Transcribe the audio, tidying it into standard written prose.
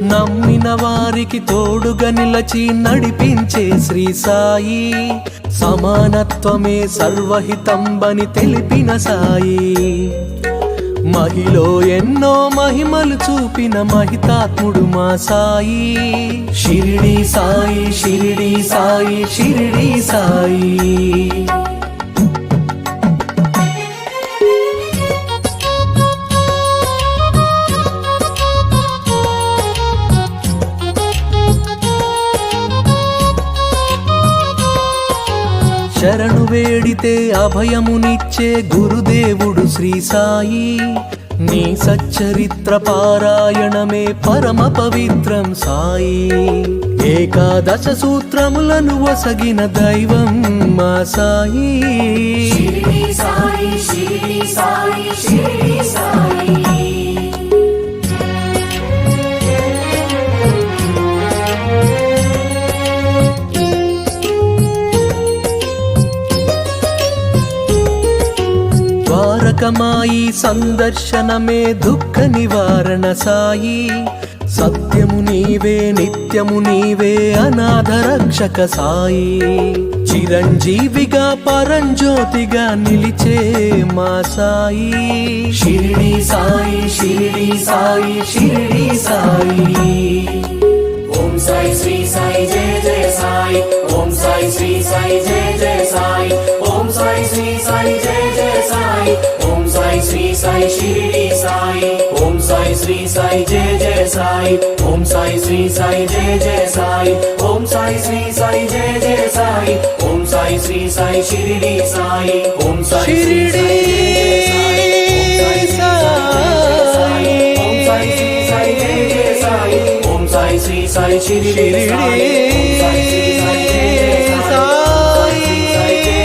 నమ్మిన వారికి తోడుగా నిలచి నడిపించే శ్రీ సాయి, సమానత్వమే సర్వహితంబని తెలిపిన సాయి, మహిలో ఎన్నో మహిమలు చూపిన మహితాత్ముడు మా సాయి. షిరిడి సాయి, షిరిడి సాయి, షిరిడి సాయి. శరణు వేడితే అభయమునిచ్చే గురుదేవుడు శ్రీ సాయి, నీ సచ్చరిత్ర పారాయణమే పరమ పవిత్రం సాయి. ఏకాదశ సూత్రములను వసగిన దైవం మా సాయి. షిరిడి సాయి, షిరిడి సాయి, షిరిడి సాయి. ద్వారకమాయి సందర్శనమే దుఃఖ నివారణ సాయి, సత్యము నీవే నిత్యము నీవే అనాథ రక్షక సాయి. చిరంజీవిగా పరంజ్యోతిగా నిలిచే మా సాయి. షిరిడి సాయి, షిరిడి సాయి, షిరిడి సాయి. ఓం సాయి శ్రీ సాయి జయ జయ సాయి, ఓం సాయి శ్రీ సాయి జయ జయ సాయి, ఓం సాయి శ్రీ సాయి జయ జయ సాయి, ఓం సాయి శ్రీ సాయి షిరిడి సాయి, ఓం సాయి శ్రీ సాయి జయ జయ సాయి, ఓం సాయి శ్రీ సాయి జయ జయ సాయి, ఓం సాయి శ్రీ సాయి జయ జయ సాయి, ఓం సాయి శ్రీ సాయి షిరిడి సాయి, ఓం సాయి శ్రీ సాయి జయ జయ సాయి, ఓం సాయి శ్రీ సాయి జయ జయ సాయి, ఓం సాయి శ్రీ సాయి షిరిడి సాయి.